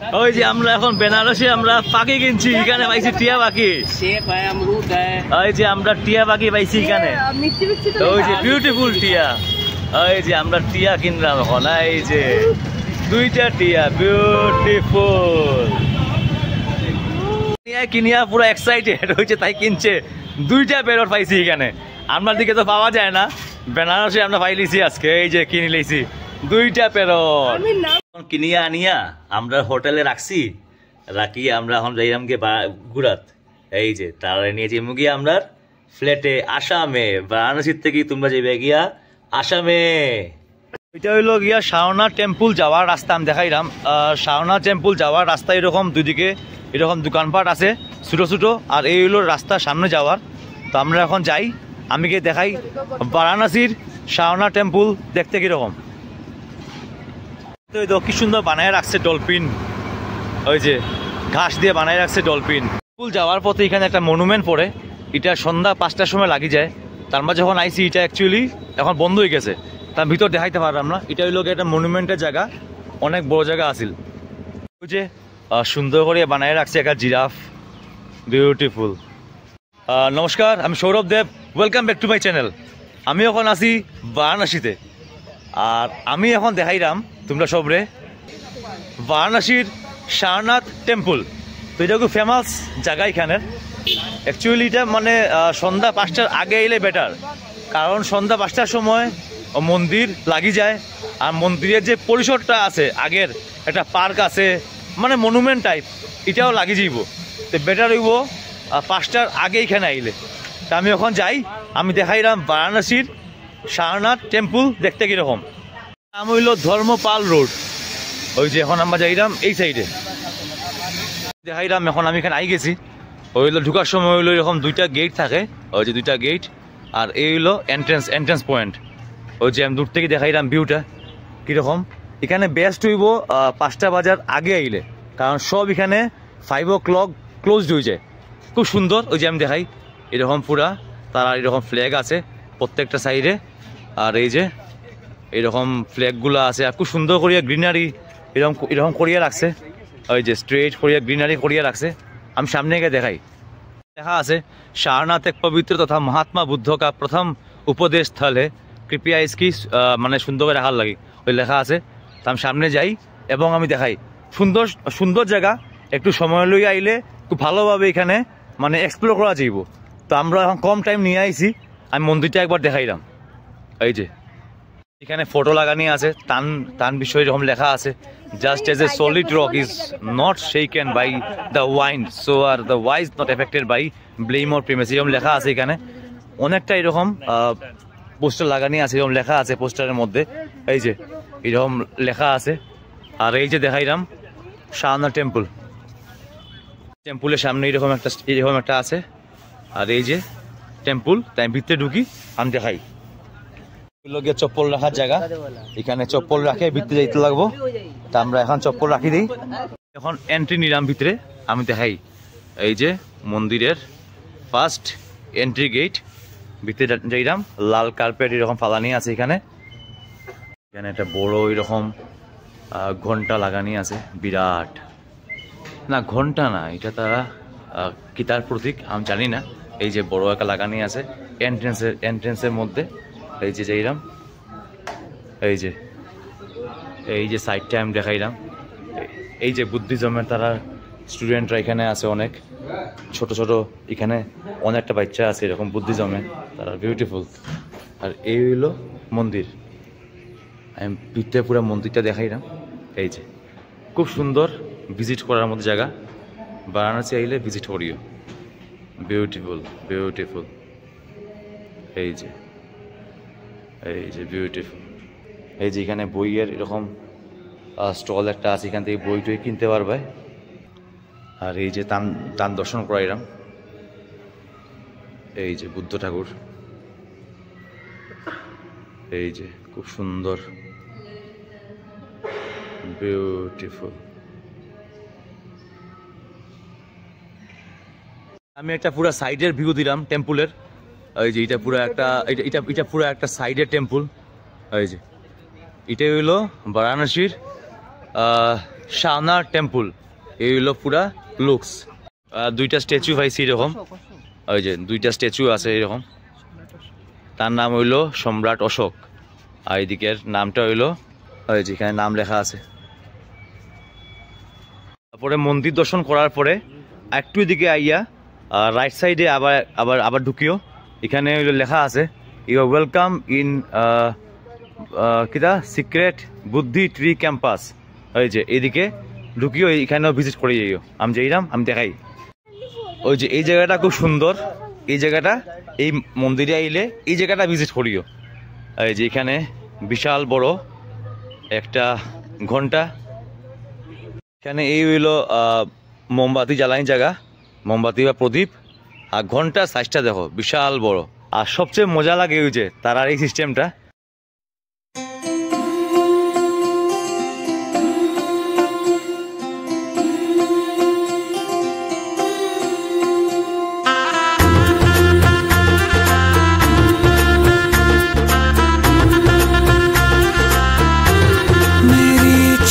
ওই যে আমরা এখন বেনারসে আমরা পাখি কিনছি, এখানে পাইছি টিয়া পাখি। ওই যে আমরা টিয়া পাখি পাইছি এখানে, ওই যে বিউটিফুল টিয়া। ওই যে আমরা টিয়া কিনলাম এখন, এই যে দুইটা টিয়া বিউটিফুল। কিনিয়া পুরো এক্সাইটেড হয়েছে, তাই কিনছে। দুইটা প্যারট পাইছি এখানে, আপনার দিকে তো পাওয়া যায় না, বেনারসে আমরা পাইলিছি আজকে। এই যে কিনে লিছি দুইটা প্যারট, কিনিয়া আনিয়া আমরা হোটেলে রাখছি, রাখি আমরা এখন যাইলাম গিয়ে গুরাত। এই যে তারা নিয়ে যাবো গিয়ে আমরা ফ্ল্যাটে আসামে, বারাণসীর থেকে তোমরা যাবে গিয়া আসামে। এটা হইলো গিয়া সারনাথ টেম্পল যাওয়ার রাস্তা, আমি দেখাইলাম। সারনাথ টেম্পল যাওয়ার রাস্তা এরকম দুদিকে এরকম দোকানপাট আছে ছোটো ছোটো, আর এই হলো রাস্তা সামনে যাওয়ার। তো আমরা এখন যাই, আমি গিয়ে দেখাই বারাণসীর সারনাথ টেম্পল দেখতে কিরকম। তো কি সুন্দর বানায় রাখছে ডলফিন, ওই যে ঘাস দিয়ে বানায় রাখছে ডলফিন। টেম্পল যাওয়ার পথে এখানে একটা মনুমেন্ট পড়ে, এটা সন্ধ্যা 5টার সময় লাগি যায়। তার মাঝে যখন আইসি এটা অ্যাকচুয়ালি এখন বন্ধ হয়ে গেছে, তার ভিতর দেখাইতে পারলাম না। এটা হইলো একটা মনুমেন্টের জায়গা, অনেক বড় জায়গা আছিল। ওই যে সুন্দর করে বানায় রাখছে একটা জিরাফ, বিউটিফুল। নমস্কার, আমি Sourav Dev, welcome back to my channel. আমি এখন আছি বারাণসীতে, আর আমি এখন দেখাইলাম তোমরা সবরে বারাণসীর সারনাথ টেম্পল। তো এটা খুব ফেমাস জায়গা এখানের। অ্যাকচুয়ালি এটা মানে সন্ধ্যা 5টার আগে এলে বেটার, কারণ সন্ধ্যা 5টার সময় মন্দির লাগি যায়, আর মন্দিরের যে পরিসরটা আছে আগের একটা পার্ক আছে, মানে মনুমেন্ট টাইপ, এটাও লাগি যাইব। তো বেটার হইব 5টার আগে এখানে আইলে। তা আমি এখন যাই, আমি দেখাইলাম বারাণসীর সারনাথ টেম্পল দেখতে কীরকম। আমি হইল ধর্মপাল রোড, ওই যে এখন আমরা যাইলাম এই সাইডে দেখাইলাম। এখন আমি এখানে আই গেছি। ওই হইলো ঢুকার সময় হইলো এরকম দুইটা গেট থাকে, ওই যে দুইটা গেট, আর এই হইলো এন্ট্রেন্স পয়েন্ট। ওই যে আমি দূর থেকে দেখাইলাম ভিউটা কীরকম। এখানে বেস্ট হইব 5টা বাজার আগে আইলে, কারণ সব এখানে 5 o'clock ক্লোজড হয়ে যায়। খুব সুন্দর, ওই যে আমি দেখাই এরকম পুরা তারা এরকম ফ্ল্যাগ আছে প্রত্যেকটা সাইডে, আর এই যে এরকম ফ্ল্যাগগুলো আছে, আর খুব সুন্দর করিয়া গ্রিনারি এরকম করিয়া রাখছে। ওই যে স্ট্রেট করিয়া গ্রিনারি করিয়া রাখছে। আমি সামনে গিয়ে দেখাই, লেখা আছে সারনাথ এক পবিত্র তথা মহাত্মা বুদ্ধ কা প্রথম উপদেশ স্থল হে, কৃপয়া ইসকি, মানে সুন্দর করে রাখার লাগে ওই লেখা আছে। তো আমি সামনে যাই এবং আমি দেখাই সুন্দর সুন্দর জায়গা। একটু সময় লই আইলে খুব ভালোভাবে এখানে মানে এক্সপ্লোর করা যাইব। তো আমরা এখন কম টাইম নিয়ে আইছি, আমি মন্দিরটা একবার দেখাইলাম। এই যে এখানে ফটো লাগানি আছে, তান বিষয়ে এরকম লেখা আছে, just as a solid rock is not shaken by the wind, so are the wise not affected by blame or praise, এরকম লেখা আছে এখানে। অনেকটা এরকম পোস্টার লাগানি আছে, এরকম লেখা আছে পোস্টারের মধ্যে, এই যে এরকম লেখা আছে। আর এই যে দেখাইলাম সারনাথ টেম্পলের সামনে এরকম একটা আছে। আর এই যে টেম্পল, তাই ভিতরে ঢুকি আমি দেখাই। লোকে চপ্পল রাখার জায়গা, এখানে চপ্পল রাখে ভিতরে যাইতে লাগবো। তা আমরা এখন চপ্পল রাখি দিই, এখন এন্ট্রি নিলাম ভিতরে, আমি দেখাই। এই যে মন্দিরের ফার্স্ট এন্ট্রি গেট, ভিতরে যাইলাম। লাল কার্পেট এরকম ফালানি আছে এখানে। এখানে একটা বড় এরকম ঘন্টা লাগানি আছে, বিরাট। না ঘন্টা না, এটা তারা কিতার প্রতীক আমি জানি না। এই যে বড় একটা লাগানি আছে এন্ট্রেন্সের মধ্যে। এই যে যাইলাম, এই যে সাইডটা আমি দেখাইলাম। এই যে বুদ্ধিজমের তারা স্টুডেন্টরা এখানে আছে, অনেক ছোট ছোট, এখানে অনেকটা বাচ্চা আছে এরকম বুদ্ধিজমে, তারা বিউটিফুল। আর এই হইল মন্দির, আমি ভিতরে পুরো মন্দিরটা দেখাইলাম। এই যে খুব সুন্দর, ভিজিট করার মতো জায়গা। বারাণসী আইলে ভিজিট করিও, বিউটিফুল। এই যে বিউটিফুল। এই যে এখানে বইয়ের এরকম স্টল একটা আছে, এখান থেকে বই টই কিনতে পারবে। আর এই যে তান দর্শন করাইলাম। এই যে বুদ্ধ ঠাকুর, এই যে খুব সুন্দর, বিউটিফুল। আমি একটা পুরো সাইডের ভিউ দিলাম টেম্পলের। এই যে এটা পুরো একটা সাইডের টেম্পল। এই যে এটাই হইলো বারাণসীর শাওনার টেম্পল, এই হলো পুরা লুকস। দুইটা স্ট্যাচু পাইছি এরকম, ওই যে দুইটা স্ট্যাচু আছে এরকম। তার নাম হইল সম্রাট অশোক, আর এদিকের নামটা হইল ওই যেখানে নাম লেখা আছে। তারপরে মন্দির দর্শন করার পরে একটু এদিকে আইয়া রাইট সাইডে আবার ঢুকিও, এখানে হইলো লেখা আছে ইউ আর ওয়েলকাম ইন কিটা সিক্রেট বুদ্ধি ট্রি ক্যাম্পাস। ওই যে এইদিকে ঢুকিও, এখানেও ভিজিট করে যাইও। আমি যাইলাম, আমি দেখাই। ওই যে এই জায়গাটা খুব সুন্দর, এই জায়গাটা, এই মন্দিরে আইলে এই জায়গাটা ভিজিট করিও। এই যে এখানে বিশাল বড় একটা ঘন্টা, এখানে এই হইলো মোমবাতি জ্বালাই জায়গা, মোমবাতি বা প্রদীপ। আর ঘন্টার সাইজটা দেখো বিশাল বড়। আর সবচেয়ে মজা লাগে ওই যে তারার এই সিস্টেমটা,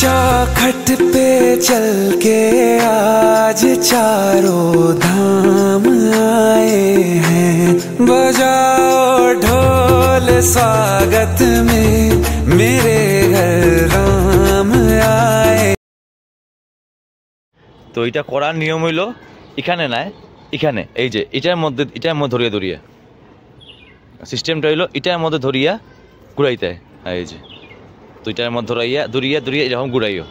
चौखट पे चल के आज चारों धाम आए हैं, बजाओ ढोल स्वागत में मेरे घर राम आए। তো এটা করার নিয়ম হইলো এখানে নাই, এখানে এই যে এটার মধ্যে ধরিয়া সিস্টেমটা হইলো এটার মধ্যে ধরিয়া ঘুরাইতে। এই যে দুইটার মধ্যে ধরিয়া এরকম ঘুরাইও।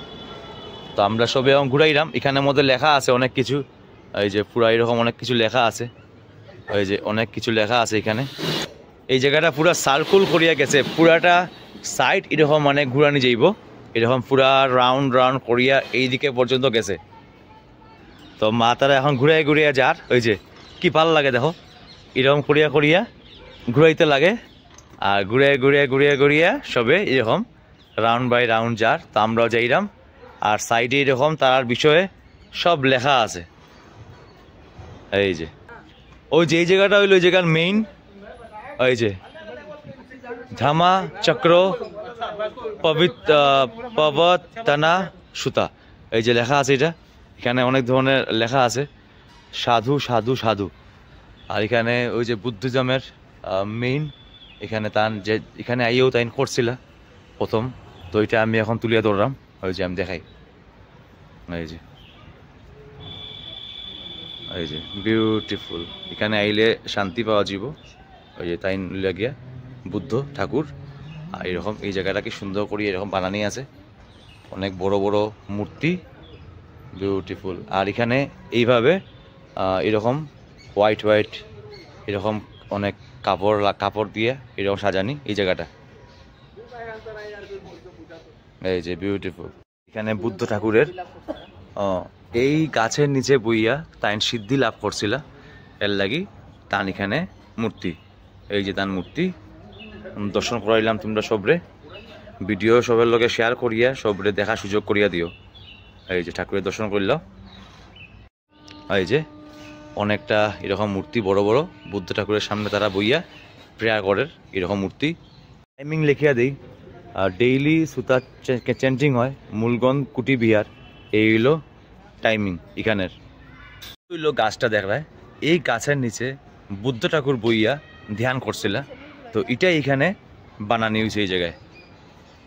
তো আমরা সবে এরকম ঘুরাইলাম, এখানের মধ্যে লেখা আছে অনেক কিছু। এই যে পুরা এরকম অনেক কিছু লেখা আছে, এই যে অনেক কিছু লেখা আছে এখানে। এই জায়গাটা পুরা সার্কুল করিয়া গেছে, পুরাটা সাইড এরকম মানে ঘুরানি যাইব, এরকম পুরা রাউন্ড করিয়া এই দিকে পর্যন্ত গেছে। তো মা তারা এখন ঘুরাইয়া যার, ওই যে কি ভাল লাগে দেখো, এরকম করিয়া ঘুরাইতে লাগে। আর ঘুরিয়া সবে এরকম রাউন্ড বাই রাউন্ড যার। তো আমরাও যাইলাম, আর সাইডে এরকম তার বিষয়ে সব লেখা আছে। এই যে ওই যে এই জায়গাটা হইলো ওই জায়গার মেইন, ওই যে ধামা চক্র পবতনা সুতা, এই যে লেখা আছে এটা। এখানে অনেক ধরনের লেখা আছে, সাধু সাধু সাধু। আর এখানে ওই যে বুদ্ধিজমের মেইন, এখানে তান যে এখানে আইয়েও তাইন করছিল প্রথম। তো এটা আমি এখন তুলিয়া ধরলাম, ওই যে আমি দেখাই। এই যে বিউটিফুল, এখানে আইলে শান্তি পাওয়া যাব। ওই যে তাই লাগিয়া বুদ্ধ ঠাকুর, আর এরকম এই জায়গাটাকে সুন্দর করে এরকম বানানি আছে, অনেক বড় বড় মূর্তি, বিউটিফুল। আর এখানে এইভাবে এরকম হোয়াইট এরকম অনেক কাপড় দিয়ে এরকম সাজানি এই জায়গাটা। এই যে বিউটিফুল, এখানে বুদ্ধ ঠাকুরের এই গাছের নিচে বইয়া তাইন সিদ্ধি লাভ করছিল, এর লাগি তান এখানে মূর্তি। এই যে তান মূর্তি দর্শন করাইলাম তোমরা সবরে, ভিডিও সবের লগে শেয়ার করিয়া সবরে দেখা সুযোগ করিয়া দিও। এই যে ঠাকুরের দর্শন করল, এই যে অনেকটা এরকম মূর্তি বড় বড় বুদ্ধ ঠাকুরের সামনে তারা বইয়া প্রেয়ার করের এরকম মূর্তি। টাইমিং লিখিয়া দিই, ডেইলি সুতা চেঞ্জিং হয় মূলগঞ্জ কুটি বিহার, এই হইল টাইমিং এখানের। হইলো গাছটা দেখায়, এই গাছের নিচে বুদ্ধ ঠাকুর বইয়া ধ্যান করছিল। তো এটাই এখানে বানানি হয়েছে এই জায়গায়,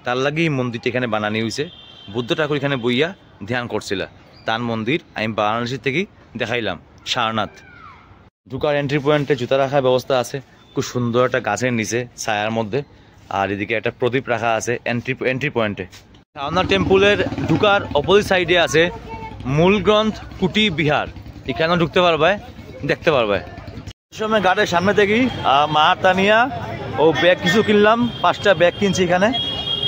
তার লাগি মন্দিরটা এখানে বানানি হয়েছে। বুদ্ধ ঠাকুর এখানে বইয়া ধ্যান করছিল, তার মন্দির আমি বারাণসী থেকে দেখাইলাম সারনাথ। ঢুকার এন্ট্রি পয়েন্টে জুতা রাখার ব্যবস্থা আছে, খুব সুন্দর একটা গাছের নিচে ছায়ার মধ্যে। আর এদিকে একটা প্রদীপ রাখা আছে এন্ট্রি পয়েন্টে। সারনাথ টেম্পুলের ঢুকার অপোজিট সাইডে আছে মূলগ্রন্থ কুটি বিহার, এখানেও ঢুকতে পারবে, দেখতে পারবে। সময় গাড়ির সামনে থেকে মা তানিয়া ও ব্যাগ কিছু কিনলাম, 5টা ব্যাগ কিনছি এখানে।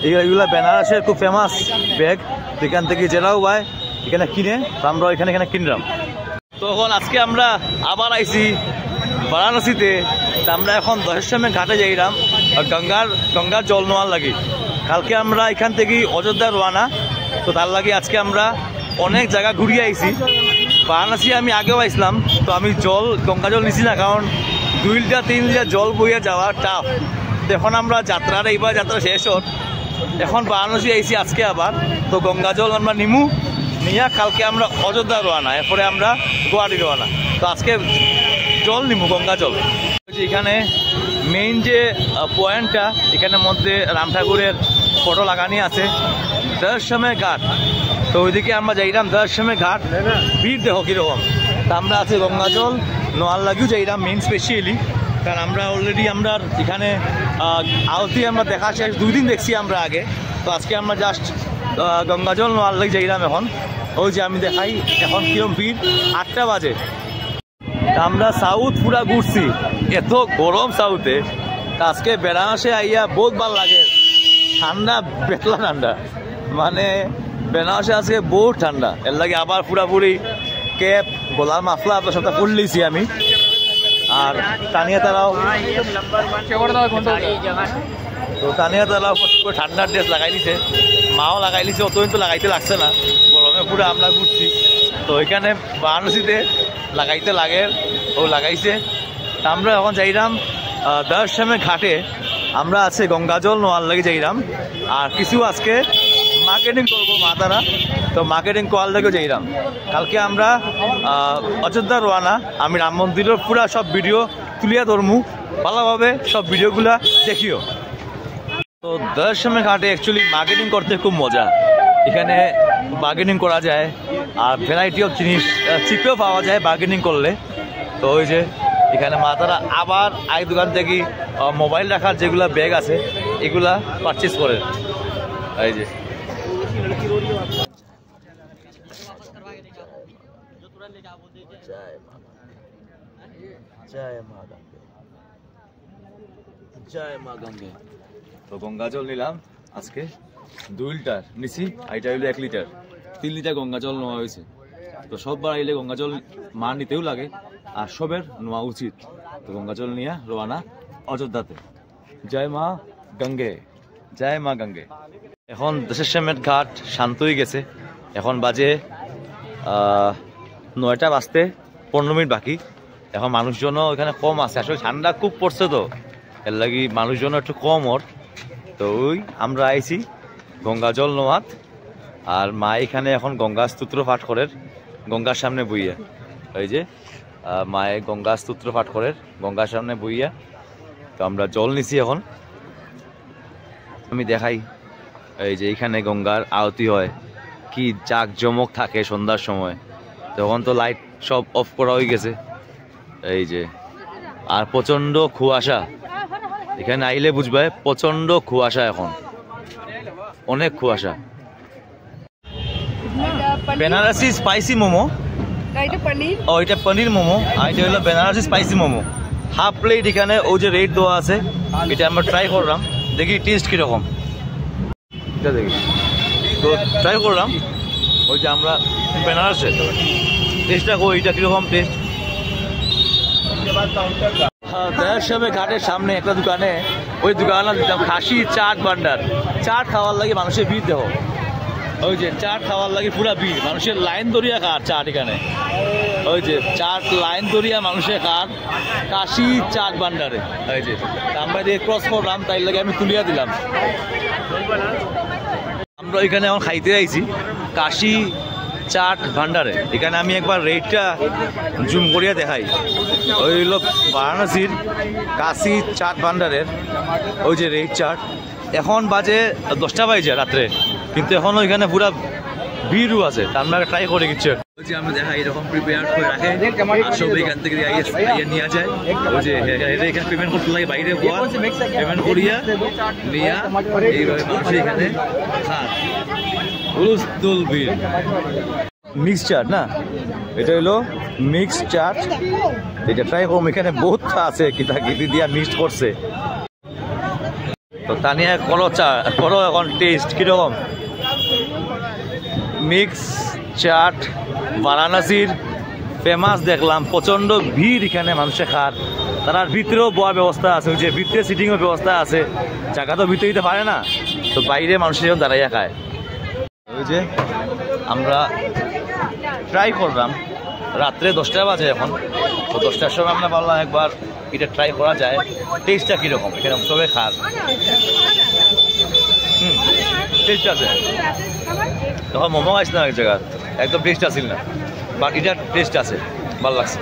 এইগুলা বেনারসের খুব ফেমাস ব্যাগ, এখান থেকে জেলাও ভাই এখানে কিনে আমরা এখানে কিনলাম। তখন আজকে আমরা আবার আইছি বারাণসীতে, আমরা এখন দশেশ্বমে ঘাটে যাইলাম গঙ্গার জল নেওয়ার লাগি। কালকে আমরা এখান থেকে অযোধ্যা রওনা, তো তার লাগে আজকে আমরা অনেক জায়গা ঘুরিয়ে আইছি। বারাণসী আমি আগেও আইছিলাম, তো আমি গঙ্গা জল নিছি না, কারণ 2 লিটার 3 লিটার জল বইয়া যাওয়া টাফ। এখন আমরা এইবার যাত্রা শেষ হোক, এখন বারাণসী আইসি আজকে আবার, তো গঙ্গা জল আমরা নিমু নিয়ে কালকে আমরা অযোধ্যা রওনা, এরপরে আমরা গুয়াহাটি রওনা। তো আজকে জল নিমু, গঙ্গা জল। এখানে মেইন যে পয়েন্টটা, এখানের মধ্যে রাম ঠাকুরের ফটো লাগানি আছে, দর্শমের ঘাট। তো ওইদিকে আমরা যাইলাম দর্শমের ঘাট, ভিড় দেখো কীরকম। তা আমরা আছে গঙ্গা জল নোয়ার লাগিও যাইলাম মেইন স্পেশালি, কারণ আমরা অলরেডি আমরা এখানে আওতি আমরা দেখা শেষ, 2 দিন দেখছি আমরা আগে। তো আজকে আমরা জাস্ট গঙ্গা জল নোয়ার লাগি যাইলাম। এখন ওই যে আমি দেখাই এখন কিরম ভিড়, 8টা বাজে। আমরা সাউথ পুরা ঘুরছি, এত গরম সাউথে। আজকে বেনারসে আইয়া বহুত ভালো লাগে, ঠান্ডা বেতলা ঠান্ডা, মানে বেনারসে আজকে বহুত ঠান্ডা। এর লাগে আবার পুরাপুরি ক্যাপ গলার মাফলা আপনার সাথে পরে লিছি আমি। আর তানিয়া তারাও তো তানিয়া তারাও ঠান্ডার ড্রেস লাগাই দিছে, মাও লাগাই দিছে, অত কিন্তু লাগাইতে লাগছে না, গরমে পুরো আমরা ঘুরছি। তো এখানে বারাণসীতে লাগাইতে লাগে, ও লাগাইছে। আমরা এখন যাইলাম দর্শমের ঘাটে, আমরা আছে গঙ্গা জল নোয়ার লাগে যাইলাম। আর কিছু আজকে মার্কেটিং করবো মা তারা, তো মার্কেটিং করার লাগেও যাইলাম। কালকে আমরা অযোধ্যা রওনা, আমি রাম মন্দিরের পুরা সব ভিডিও তুলিয়া ধরমু, ভালোভাবে সব ভিডিওগুলা দেখিও। তো দর্শমের ঘাটে অ্যাকচুয়ালি মার্কেটিং করতে খুব মজা, এখানে বার্গেনিং করা যায় আর ভ্যারাইটি অফ জিনিস চিপেও পাওয়া যায় বার্গেনিং করলে। তো ওই যে এখানে মাতারা আবার আই দোকান থেকে মোবাইল রাখার যেগুলা ব্যাগ আছে এগুলা পারচেস করে। এই যে জয় মা গঙ্গে। তো গঙ্গা জল নিলাম আজকে 2 লিটার নিছি, এটা হইলো 1 লিটার, 3 লিটার গঙ্গা জল নেওয়া হয়েছে। তো সববার আইলে গঙ্গা জল মা নিতেও লাগে আর সবের নেওয়া উচিত। তো গঙ্গা জল নিয়ে রওনা অযোধ্যাতে। জয় মা গঙ্গে, জয় মা গঙ্গে। এখন দশমের ঘাট শান্ত হয়ে গেছে, এখন বাজে 9টা বাজতে 15 মিনিট বাকি। এখন মানুষজনও এখানে কম আছে, আসলে ঠান্ডা খুব পড়ছে, তো এর লাগি মানুষজনও একটু কম ওর। তো ওই আমরা আইছি গঙ্গা জল নোয়াত, আর মা এখানে এখন গঙ্গা স্তোত্র পাঠ করেন গঙ্গার সামনে বইয়া। ওই যে মায়ে গঙ্গা স্তোত্র পাঠ করেন গঙ্গার সামনে বইয়া। তো আমরা জল নিছি এখন, আমি দেখাই। এই যে এখানে গঙ্গার আরতি হয়, কি জাঁকজমক থাকে সন্ধ্যার সময়, তখন তো লাইট সব অফ করা হয়ে গেছে। এই যে আর প্রচন্ড কুয়াশা, এখানে আইলে বুঝবে প্রচন্ড কুয়াশা, এখন অনেক কুয়াশা। বেনারসি স্পাইসি মোমো, ও এটা পনির মোমো, আর এটা হলো Benarasi spicy momo. Half plate এখানে ও যে রেট দেওয়া আছে, এটা আমরা ট্রাই করলাম, দেখি টেস্ট কিরকম। এটা দেখি তো ট্রাই করলাম, ওই যে আমরা বেনারসে টেস্টটা কই, এটা কিরকম টেস্ট। দশমে ঘাটের সামনে একটা দোকানে, ওই দোকানে দিতাম খাসি চাট ভান্ডার, চাট খাওয়ার লাগে মানুষের ভিড় দেখো। ওই যে চাট খাওয়ার লাগে পুরা ভিড়, মানুষের লাইন ধরিয়া খার চাট এখানে। ওই যে চাট লাইন ধরিয়া মানুষের খার কাশি চাট ভান্ডারে। ওই যে আমরা দিয়ে ক্রস করলাম, তাই লাগে আমি তুলিয়া দিলাম। আমরা এখানে এখন খাইতে আইছি কাশি চাট ভান্ডারে। এখানে আমি একবার রেটটা জুম করিয়া দেখাই। ওই হলো বারাণসীর কাশি চাট ভান্ডারের ওই যে রেট চাট। এখন বাজে 10টা বাজে রাত্রে, কিন্তু এখনও এখানে পুরা ভিড়ও আছে। তা আমরা ট্রাই করে দিচ্ছি, ওই যে আমরা দেখাই এরকম প্রিপেয়ার করে রাখে, সব এখান থেকে নিয়ে যায়। ওই যে এখানে পেমেন্ট করতে লাগে, বাইরে পেমেন্ট করিয়া নিয়া এইভাবে মানুষ এখানে খান। হুলস্থুল ভিড়। মিক্স চাট না, এটা হলো মিক্স চাট, এটা ট্রাই করবো। এখানে বহুত আছে কিতা কিতি দিয়া মিক্সড করছে। তো তানিয়া করো চা করো এখন টেস্ট কিরকম। মিক্স চাট বারাণসীর ফেমাস দেখলাম, প্রচন্ড ভিড় এখানে মানুষের খার। তার ভিতরেও বয়ার ব্যবস্থা আছে, ওই যে ভিতরে সিটিংয়ের ব্যবস্থা আছে, জায়গা তো ভিতরে দিতে পারে না, তো বাইরে মানুষের যখন দাঁড়াইয়া খায়। ওই যে আমরা ট্রাই করলাম, রাত্রে 10টা বাজে এখন। তো 10টার সময় আমরা বললাম একবার এটা ট্রাই করা যায়, টেস্টটা কীরকম, এখানে সবাই খার। টেস্ট আছে তখন মোমো খাইছিলাম এক জায়গা একদম টেস্ট আসিল না বাট এটা টেস্ট আছে ভালো লাগছে